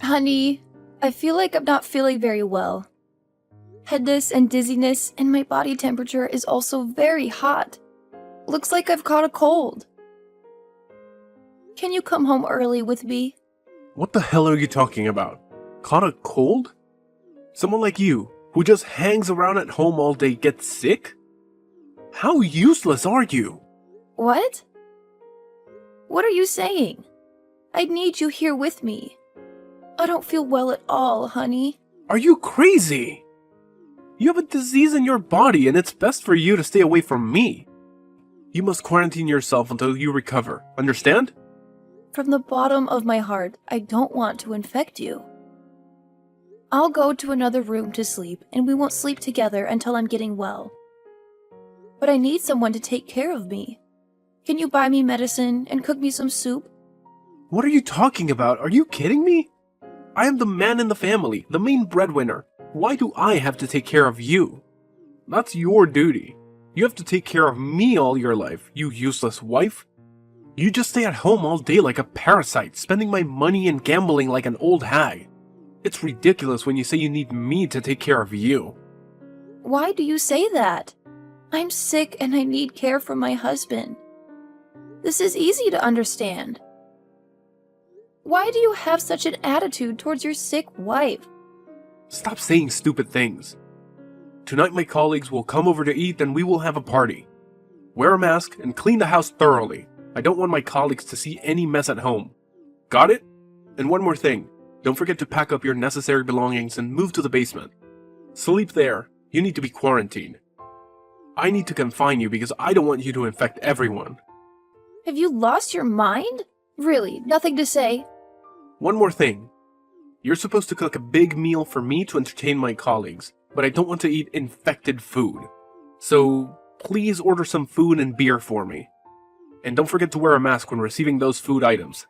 Honey, I feel like I'm not feeling very well. Headache and dizziness, and my body temperature is also very hot. Looks like I've caught a cold. Can you come home early with me? What the hell are you talking about? Caught a cold? Someone like you, who just hangs around at home all day, gets sick? How useless are you? What? What are you saying? I need you here with me. I don't feel well at all, honey. Are you crazy? You have a disease in your body and it's best for you to stay away from me. You must quarantine yourself until you recover, understand? From the bottom of my heart, I don't want to infect you. I'll go to another room to sleep, and we won't sleep together until I'm getting well. But I need someone to take care of me. Can you buy me medicine and cook me some soup? What are you talking about? Are you kidding me? I am the man in the family, the main breadwinner. Why do I have to take care of you? That's your duty. You have to take care of me all your life, you useless wife. You just stay at home all day like a parasite, spending my money and gambling like an old hag. It's ridiculous when you say you need me to take care of you. Why do you say that? I'm sick and I need care from my husband. This is easy to understand. Why do you have such an attitude towards your sick wife? Stop saying stupid things. Tonight my colleagues will come over to eat and we will have a party. Wear a mask and clean the house thoroughly. I don't want my colleagues to see any mess at home. Got it? And one more thing. Don't forget to pack up your necessary belongings and move to the basement. Sleep there. You need to be quarantined. I need to confine you because I don't want you to infect everyone. Have you lost your mind? Really, nothing to say? One more thing. You're supposed to cook a big meal for me to entertain my colleagues, but I don't want to eat infected food. So, please order some food and beer for me. And don't forget to wear a mask when receiving those food items.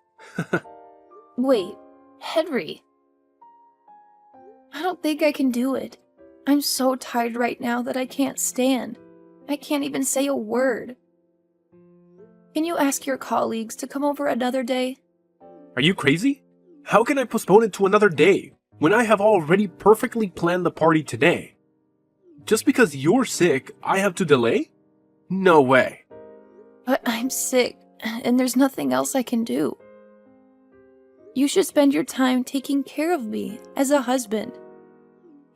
Wait, Henry. I don't think I can do it. I'm so tired right now that I can't stand. I can't even say a word. Can you ask your colleagues to come over another day? Are you crazy? How can I postpone it to another day when I have already perfectly planned the party today? Just because you're sick, I have to delay? No way. But I'm sick, and there's nothing else I can do. You should spend your time taking care of me as a husband.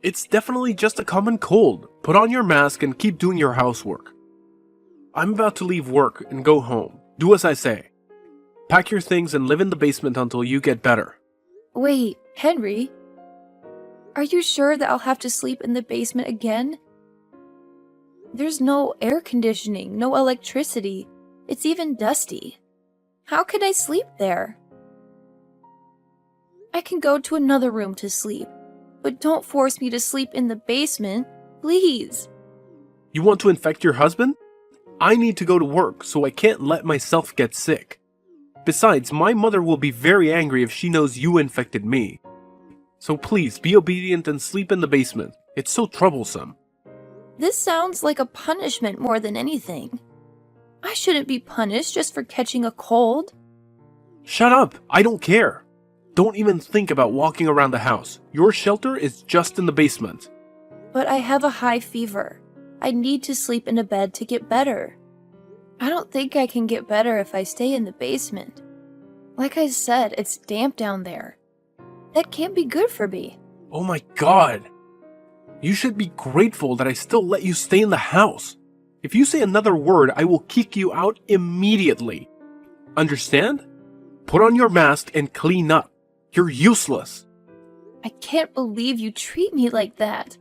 It's definitely just a common cold. Put on your mask and keep doing your housework. I'm about to leave work and go home. Do as I say. Pack your things and live in the basement until you get better. Wait, Henry? Are you sure that I'll have to sleep in the basement again? There's no air conditioning, no electricity. It's even dusty. How can I sleep there? I can go to another room to sleep, but don't force me to sleep in the basement, please. You want to infect your husband? I need to go to work, so I can't let myself get sick. Besides, my mother will be very angry if she knows you infected me. So please, be obedient and sleep in the basement. It's so troublesome. This sounds like a punishment more than anything. I shouldn't be punished just for catching a cold. Shut up! I don't care! Don't even think about walking around the house. Your shelter is just in the basement. But I have a high fever. I need to sleep in a bed to get better. I don't think I can get better if I stay in the basement. Like I said, it's damp down there. That can't be good for me. Oh my god! You should be grateful that I still let you stay in the house. If you say another word, I will kick you out immediately. Understand? Put on your mask and clean up. You're useless. I can't believe you treat me like that.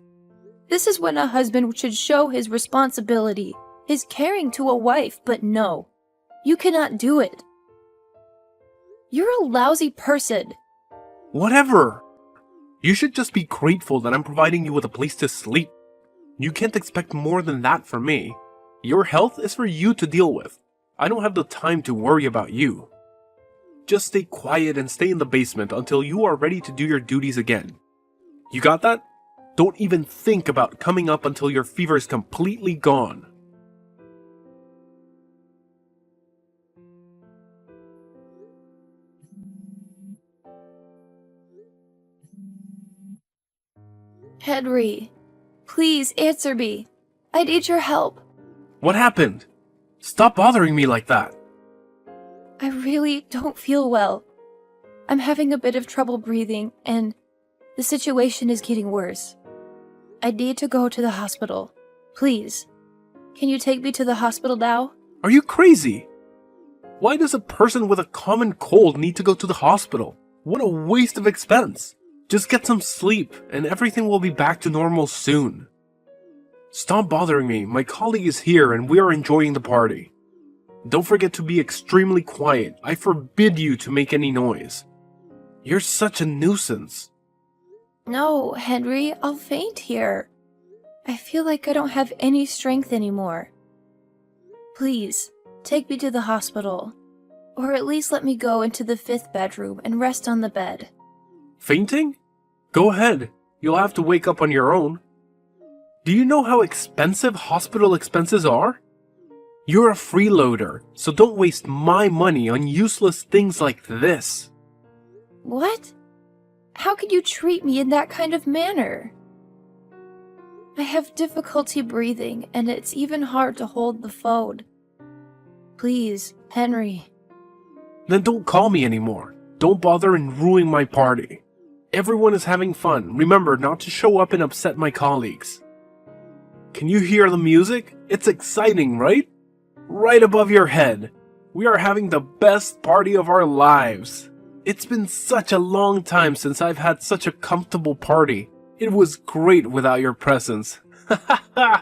This is when a husband should show his responsibility, his caring to a wife, but no. You cannot do it. You're a lousy person. Whatever. You should just be grateful that I'm providing you with a place to sleep. You can't expect more than that from me. Your health is for you to deal with. I don't have the time to worry about you. Just stay quiet and stay in the basement until you are ready to do your duties again. You got that? Don't even think about coming up until your fever is completely gone. Henry, please answer me. I need your help. What happened? Stop bothering me like that. I really don't feel well. I'm having a bit of trouble breathing, and the situation is getting worse. I need to go to the hospital. Please. Can you take me to the hospital now? Are you crazy? Why does a person with a common cold need to go to the hospital? What a waste of expense. Just get some sleep, and everything will be back to normal soon. Stop bothering me. My colleague is here, and we are enjoying the party. Don't forget to be extremely quiet. I forbid you to make any noise. You're such a nuisance. No, Henry, I'll faint here. I feel like I don't have any strength anymore. Please, take me to the hospital. Or at least let me go into the 5th bedroom and rest on the bed. Fainting? Go ahead. You'll have to wake up on your own. Do you know how expensive hospital expenses are? You're a freeloader, so don't waste my money on useless things like this. What? How can you treat me in that kind of manner? I have difficulty breathing, and it's even hard to hold the phone. Please, Henry. Then don't call me anymore. Don't bother and ruin my party. Everyone is having fun. Remember not to show up and upset my colleagues. Can you hear the music? It's exciting, right? Right above your head. We are having the best party of our lives. It's been such a long time since I've had such a comfortable party. It was great without your presence. Are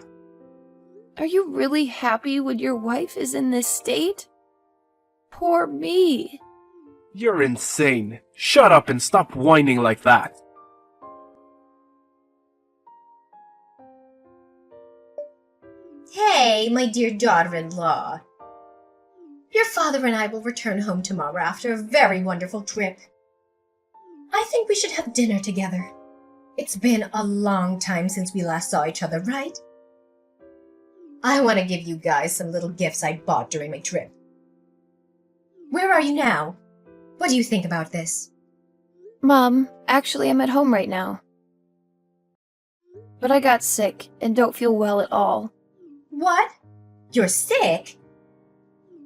you really happy when your wife is in this state? Poor me. You're insane. Shut up and stop whining like that. Hey, my dear daughter-in-law. Your father and I will return home tomorrow after a very wonderful trip. I think we should have dinner together. It's been a long time since we last saw each other, right? I want to give you guys some little gifts I bought during my trip. Where are you now? What do you think about this? Mom, actually I'm at home right now. But I got sick and don't feel well at all. What? You're sick?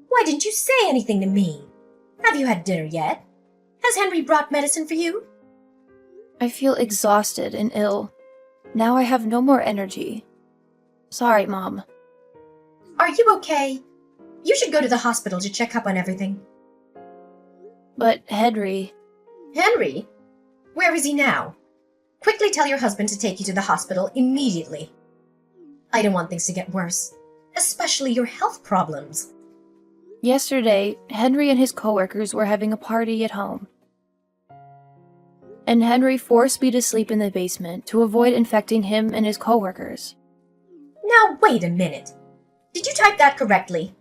Why didn't you say anything to me? Have you had dinner yet? Has Henry brought medicine for you? I feel exhausted and ill. Now I have no more energy. Sorry, Mom. Are you okay? You should go to the hospital to check up on everything. But Henry... Henry? Where is he now? Quickly tell your husband to take you to the hospital immediately. I don't want things to get worse, especially your health problems. Yesterday, Henry and his coworkers were having a party at home. And Henry forced me to sleep in the basement to avoid infecting him and his coworkers. Now, wait a minute. Did you type that correctly?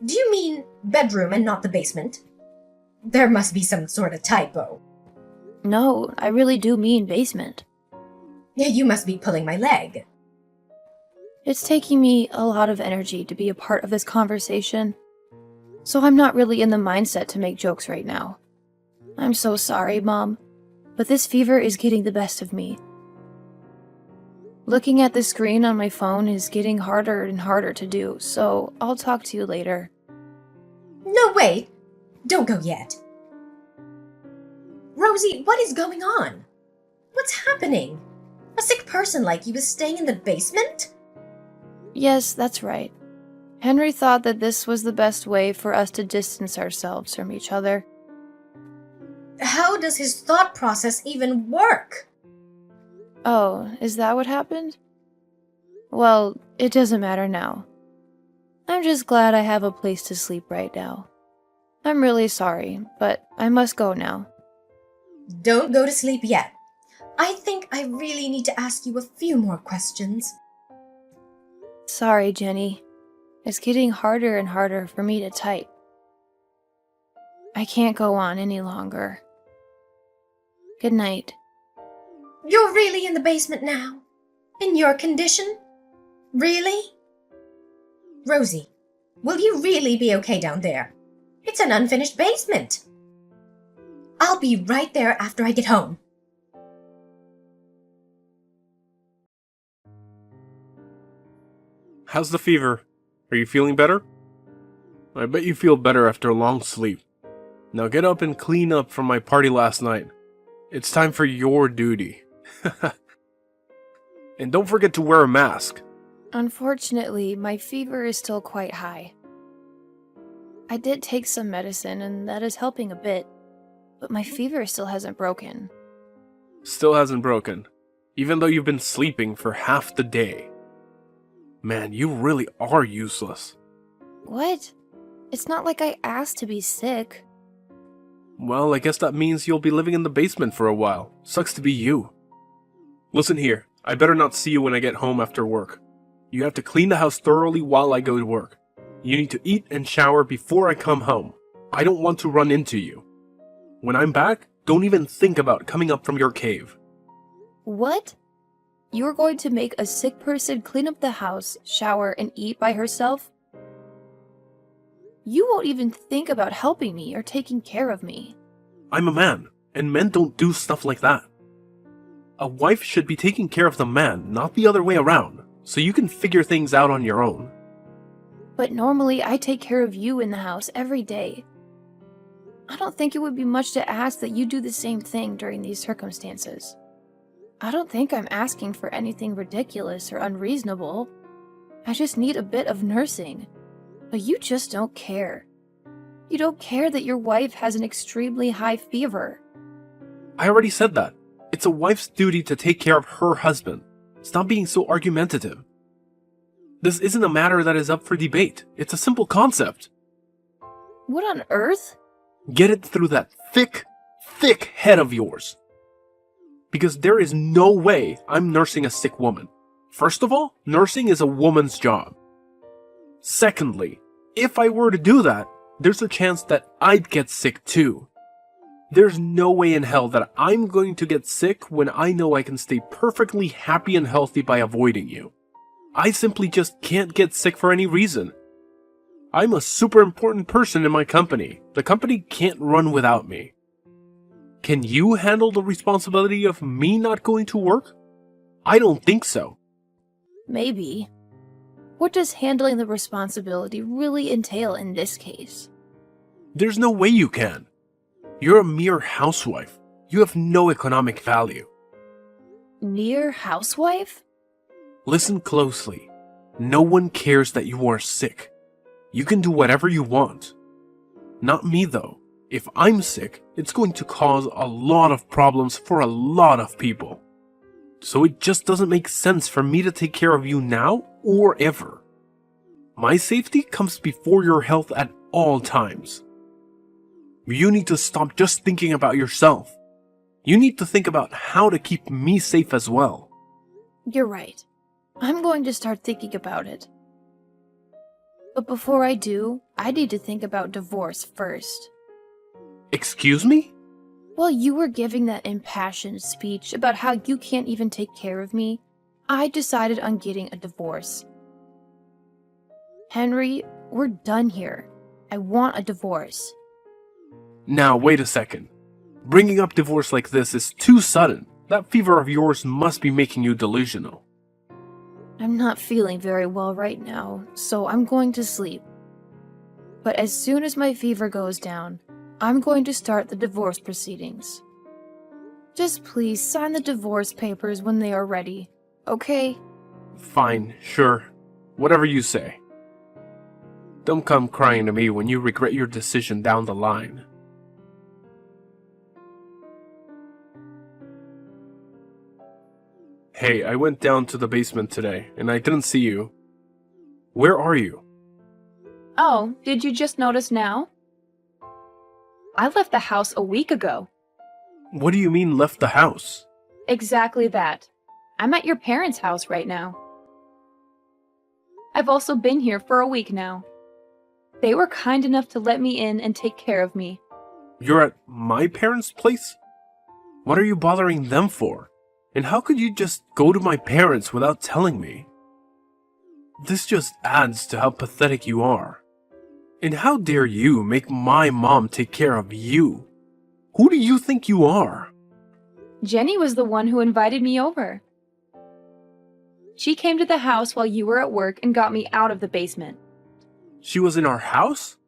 Do you mean bedroom and not the basement? There must be some sort of typo. No, I really do mean basement. You must be pulling my leg. It's taking me a lot of energy to be a part of this conversation, so I'm not really in the mindset to make jokes right now. I'm so sorry, Mom, but this fever is getting the best of me. Looking at the screen on my phone is getting harder and harder to do, so I'll talk to you later. No, wait. Don't go yet. Rosie, what is going on? What's happening? A sick person like you is staying in the basement? Yes, that's right. Henry thought that this was the best way for us to distance ourselves from each other. How does his thought process even work? Oh, is that what happened? Well, it doesn't matter now. I'm just glad I have a place to sleep right now. I'm really sorry, but I must go now. Don't go to sleep yet. I think I really need to ask you a few more questions. Sorry, Jenny. It's getting harder and harder for me to type. I can't go on any longer. Good night. You're really in the basement now? In your condition? Really? Rosie, will you really be okay down there? It's an unfinished basement. I'll be right there after I get home. How's the fever? Are you feeling better? I bet you feel better after a long sleep. Now get up and clean up from my party last night. It's time for your duty. And don't forget to wear a mask. Unfortunately, my fever is still quite high. I did take some medicine, and that is helping a bit, but my fever still hasn't broken. Still hasn't broken, even though you've been sleeping for half the day. Man, you really are useless. What? It's not like I asked to be sick. Well, I guess that means you'll be living in the basement for a while. Sucks to be you. Listen here, I better not see you when I get home after work. You have to clean the house thoroughly while I go to work. You need to eat and shower before I come home. I don't want to run into you. When I'm back, don't even think about coming up from your cave. What? You're going to make a sick person clean up the house, shower, and eat by herself? You won't even think about helping me or taking care of me. I'm a man, and men don't do stuff like that. A wife should be taking care of the man, not the other way around, so you can figure things out on your own. But normally I take care of you in the house every day. I don't think it would be much to ask that you do the same thing during these circumstances. I don't think I'm asking for anything ridiculous or unreasonable. I just need a bit of nursing. But you just don't care. You don't care that your wife has an extremely high fever. I already said that. It's a wife's duty to take care of her husband. Stop being so argumentative. This isn't a matter that is up for debate. It's a simple concept. What on earth? Get it through that thick head of yours. Because there is no way I'm nursing a sick woman. First of all, nursing is a woman's job. Secondly, if I were to do that, there's a chance that I'd get sick too. There's no way in hell that I'm going to get sick when I know I can stay perfectly happy and healthy by avoiding you. I simply just can't get sick for any reason. I'm a super important person in my company. The company can't run without me. Can you handle the responsibility of me not going to work? I don't think so. Maybe. What does handling the responsibility really entail in this case? There's no way you can. You're a mere housewife. You have no economic value. Mere housewife? Listen closely. No one cares that you are sick. You can do whatever you want. Not me though. If I'm sick, it's going to cause a lot of problems for a lot of people. So it just doesn't make sense for me to take care of you now or ever. My safety comes before your health at all times. You need to stop just thinking about yourself. You need to think about how to keep me safe as well. You're right. I'm going to start thinking about it. But before I do, I need to think about divorce first. Excuse me? While you were giving that impassioned speech about how you can't even take care of me, I decided on getting a divorce. Henry, we're done here. I want a divorce. Now, wait a second. Bringing up divorce like this is too sudden. That fever of yours must be making you delusional. I'm not feeling very well right now, so I'm going to sleep. But as soon as my fever goes down, I'm going to start the divorce proceedings. Just please sign the divorce papers when they are ready, okay? Fine, sure. Whatever you say. Don't come crying to me when you regret your decision down the line. Hey, I went down to the basement today, and I didn't see you. Where are you? Oh, did you just notice now? I left the house a week ago. What do you mean left the house? Exactly that. I'm at your parents' house right now. I've also been here for a week now. They were kind enough to let me in and take care of me. You're at my parents' place? What are you bothering them for? And how could you just go to my parents without telling me? This just adds to how pathetic you are. And how dare you make my mom take care of you? Who do you think you are? Jenny was the one who invited me over. She came to the house while you were at work and got me out of the basement. She was in our house?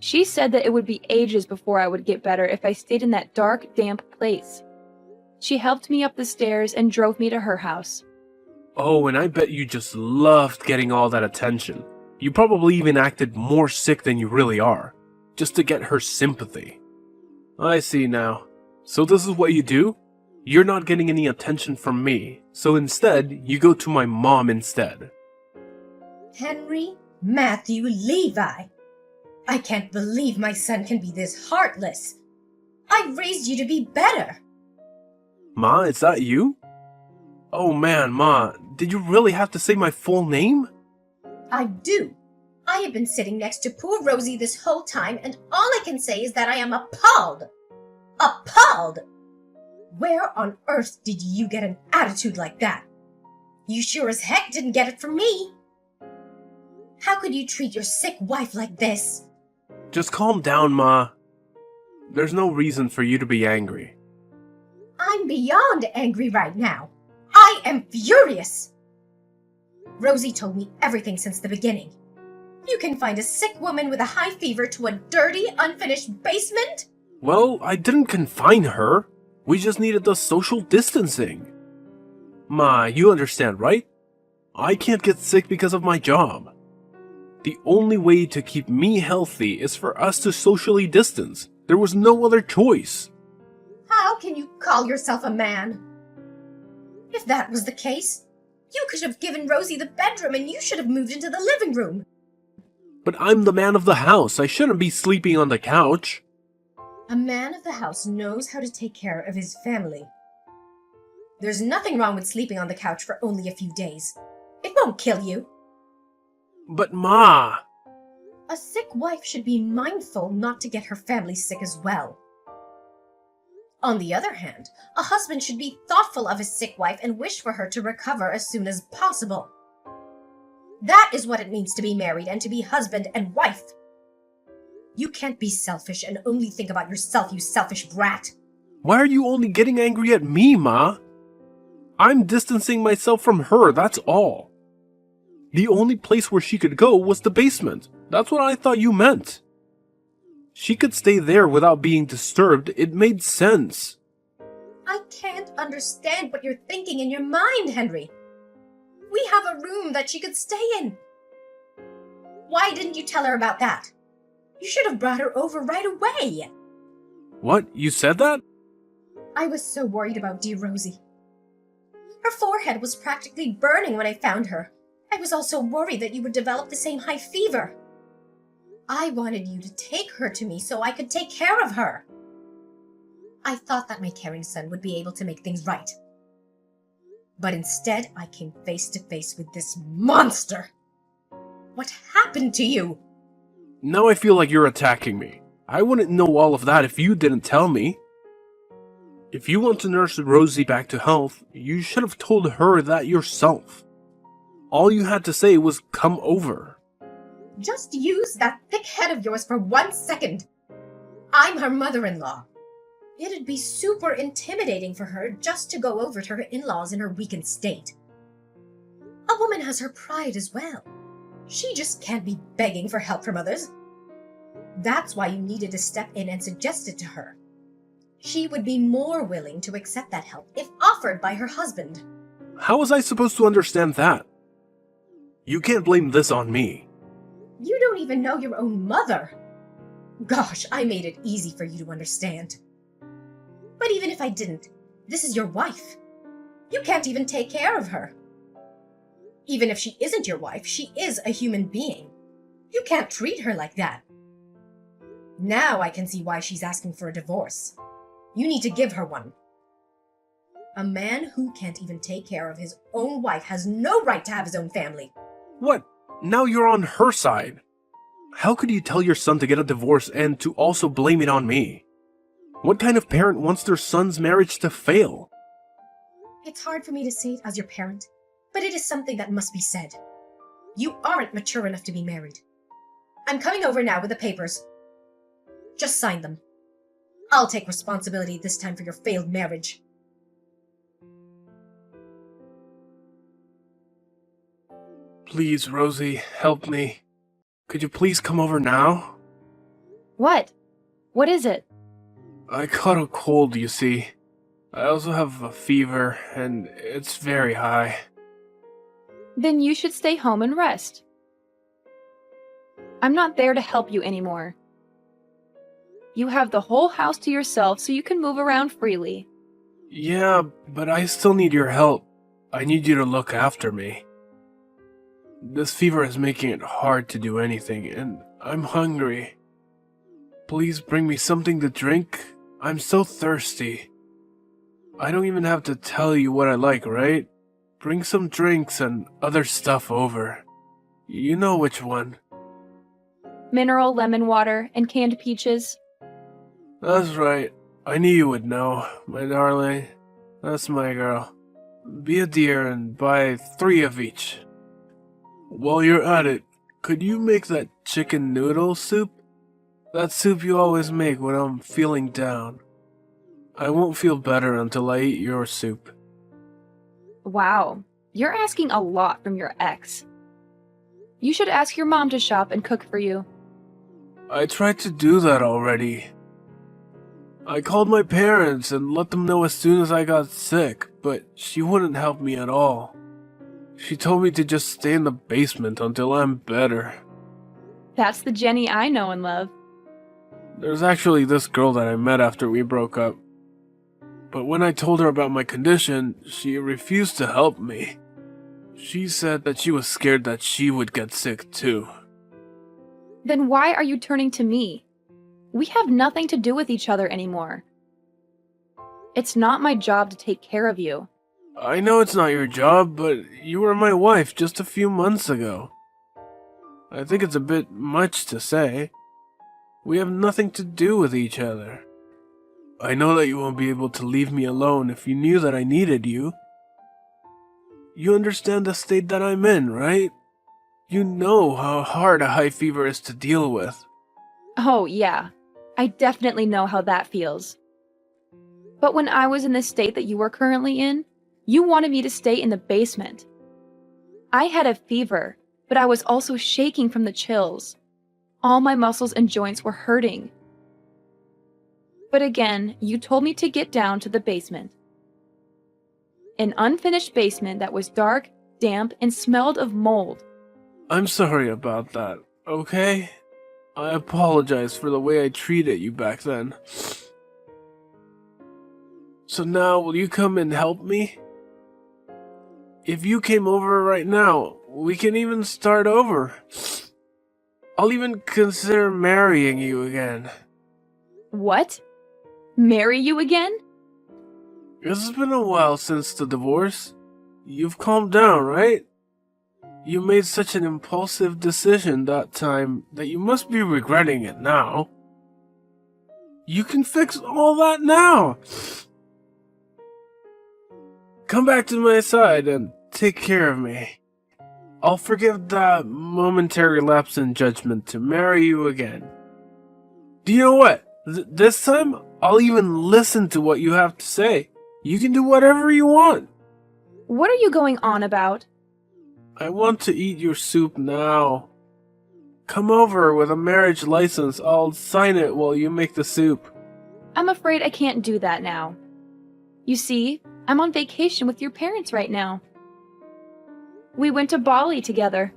She said that it would be ages before I would get better if I stayed in that dark, damp place. She helped me up the stairs and drove me to her house. Oh, and I bet you just loved getting all that attention. You probably even acted more sick than you really are, just to get her sympathy. I see now. So this is what you do? You're not getting any attention from me, so instead, you go to my mom instead. Henry Matthew Levi. I can't believe my son can be this heartless. I raised you to be better. Ma, is that you? Oh man, Ma, did you really have to say my full name? I do. I have been sitting next to poor Rosie this whole time, and all I can say is that I am appalled. Appalled! Where on earth did you get an attitude like that? You sure as heck didn't get it from me. How could you treat your sick wife like this? Just calm down, Ma. There's no reason for you to be angry. I'm beyond angry right now. I am furious. Rosie told me everything since the beginning. You can find a sick woman with a high fever to a dirty, unfinished basement? Well, I didn't confine her. We just needed the social distancing. Ma, you understand, right? I can't get sick because of my job. The only way to keep me healthy is for us to socially distance. There was no other choice. How can you call yourself a man? If that was the case, you could have given Rosie the bedroom and you should have moved into the living room. But I'm the man of the house. I shouldn't be sleeping on the couch. A man of the house knows how to take care of his family. There's nothing wrong with sleeping on the couch for only a few days. It won't kill you. But Ma... A sick wife should be mindful not to get her family sick as well. On the other hand, a husband should be thoughtful of his sick wife and wish for her to recover as soon as possible. That is what it means to be married and to be husband and wife. You can't be selfish and only think about yourself, you selfish brat. Why are you only getting angry at me, Ma? I'm distancing myself from her, that's all. The only place where she could go was the basement. That's what I thought you meant. She could stay there without being disturbed. It made sense. I can't understand what you're thinking in your mind, Henry. We have a room that she could stay in. Why didn't you tell her about that? You should have brought her over right away. What? You said that? I was so worried about dear Rosie. Her forehead was practically burning when I found her. I was also worried that you would develop the same high fever. I wanted you to take her to me so I could take care of her. I thought that my caring son would be able to make things right. But instead, I came face to face with this monster. What happened to you? Now I feel like you're attacking me. I wouldn't know all of that if you didn't tell me. If you want to nurse Rosie back to health, you should have told her that yourself. All you had to say was come over. Just use that thick head of yours for 1 second. I'm her mother-in-law. It'd be super intimidating for her just to go over to her in-laws in her weakened state. A woman has her pride as well. She just can't be begging for help from others. That's why you needed to step in and suggest it to her. She would be more willing to accept that help if offered by her husband. How was I supposed to understand that? You can't blame this on me. You don't even know your own mother. Gosh, I made it easy for you to understand. But even if I didn't, this is your wife. You can't even take care of her. Even if she isn't your wife, she is a human being. You can't treat her like that. Now I can see why she's asking for a divorce. You need to give her one. A man who can't even take care of his own wife has no right to have his own family. What? Now you're on her side. How could you tell your son to get a divorce and to also blame it on me? What kind of parent wants their son's marriage to fail? It's hard for me to say it as your parent, but it is something that must be said. You aren't mature enough to be married. I'm coming over now with the papers. Just sign them. I'll take responsibility this time for your failed marriage. Please, Rosie, help me. Could you please come over now? What? What is it? I caught a cold, you see. I also have a fever, and it's very high. Then you should stay home and rest. I'm not there to help you anymore. You have the whole house to yourself so you can move around freely. Yeah, but I still need your help. I need you to look after me. This fever is making it hard to do anything, and I'm hungry. Please bring me something to drink. I'm so thirsty. I don't even have to tell you what I like, right? Bring some drinks and other stuff over. You know which one. Mineral lemon water and canned peaches. That's right. I knew you would know, my darling. That's my girl. Be a dear and buy 3 of each. While you're at it, could you make that chicken noodle soup? That soup you always make when I'm feeling down. I won't feel better until I eat your soup. Wow, you're asking a lot from your ex. You should ask your mom to shop and cook for you. I tried to do that already. I called my parents and let them know as soon as I got sick, but she wouldn't help me at all. She told me to just stay in the basement until I'm better. That's the Jenny I know and love. There's actually this girl that I met after we broke up. But when I told her about my condition, she refused to help me. She said that she was scared that she would get sick too. Then why are you turning to me? We have nothing to do with each other anymore. It's not my job to take care of you. I know it's not your job, but you were my wife just a few months ago. I think it's a bit much to say. We have nothing to do with each other. I know that you won't be able to leave me alone if you knew that I needed you. You understand the state that I'm in, right? You know how hard a high fever is to deal with. Oh, yeah. I definitely know how that feels. But when I was in the state that you are currently in, you wanted me to stay in the basement. I had a fever, but I was also shaking from the chills. All my muscles and joints were hurting. But again, you told me to get down to the basement. An unfinished basement that was dark, damp, and smelled of mold. I'm sorry about that, okay? I apologize for the way I treated you back then. So now, will you come and help me? If you came over right now, we can even start over. I'll even consider marrying you again. What? Marry you again? It's been a while since the divorce. You've calmed down, right? You made such an impulsive decision that time that you must be regretting it now. You can fix all that now. Come back to my side and take care of me. I'll forgive that momentary lapse in judgment to marry you again. Do you know what? This time, I'll even listen to what you have to say. You can do whatever you want. What are you going on about? I want to eat your soup now. Come over with a marriage license. I'll sign it while you make the soup. I'm afraid I can't do that now. You see, I'm on vacation with your parents right now. We went to Bali together.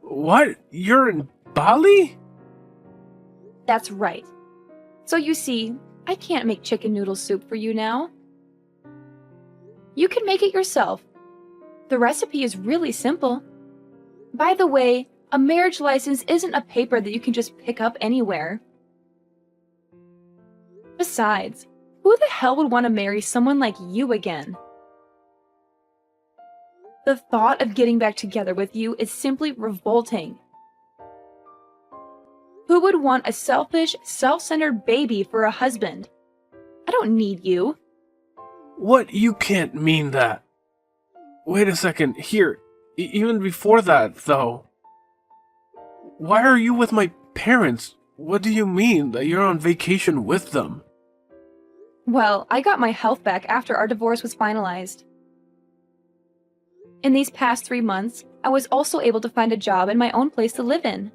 What? You're in Bali? That's right. So you see, I can't make chicken noodle soup for you now. You can make it yourself. The recipe is really simple. By the way, a marriage license isn't a paper that you can just pick up anywhere. Besides, who the hell would want to marry someone like you again? The thought of getting back together with you is simply revolting. Who would want a selfish, self-centered baby for a husband? I don't need you. What? You can't mean that. Wait a second. Here, even before that, though. Why are you with my parents? What do you mean that you're on vacation with them? Well, I got my health back after our divorce was finalized. In these past 3 months, I was also able to find a job and my own place to live in.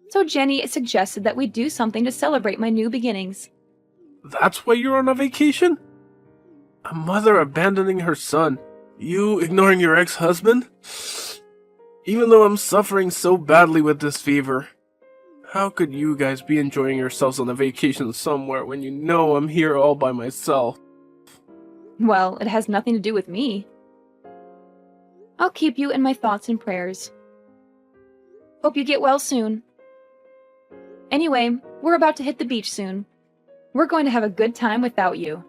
So Jenny suggested that we do something to celebrate my new beginnings. That's why you're on a vacation? A mother abandoning her son. You ignoring your ex-husband? Even though I'm suffering so badly with this fever. How could you guys be enjoying yourselves on a vacation somewhere when you know I'm here all by myself? Well, it has nothing to do with me. I'll keep you in my thoughts and prayers. Hope you get well soon. Anyway, we're about to hit the beach soon. We're going to have a good time without you.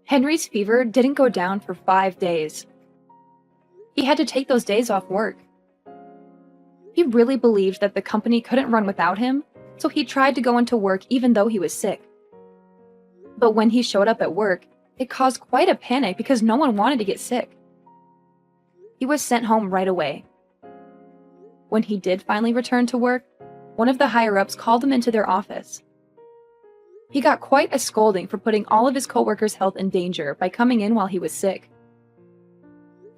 Henry's fever didn't go down for 5 days. He had to take those days off work. He really believed that the company couldn't run without him, so he tried to go into work even though he was sick. But when he showed up at work, it caused quite a panic because no one wanted to get sick. He was sent home right away. When he did finally return to work, one of the higher-ups called him into their office. He got quite a scolding for putting all of his coworkers' health in danger by coming in while he was sick.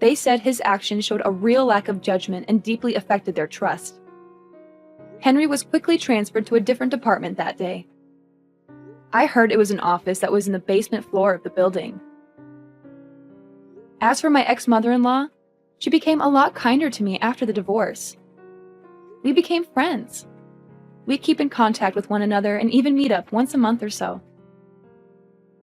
They said his actions showed a real lack of judgment and deeply affected their trust. Henry was quickly transferred to a different department that day. I heard it was an office that was in the basement floor of the building. As for my ex-mother-in-law, she became a lot kinder to me after the divorce. We became friends. We keep in contact with one another and even meet up once a month or so.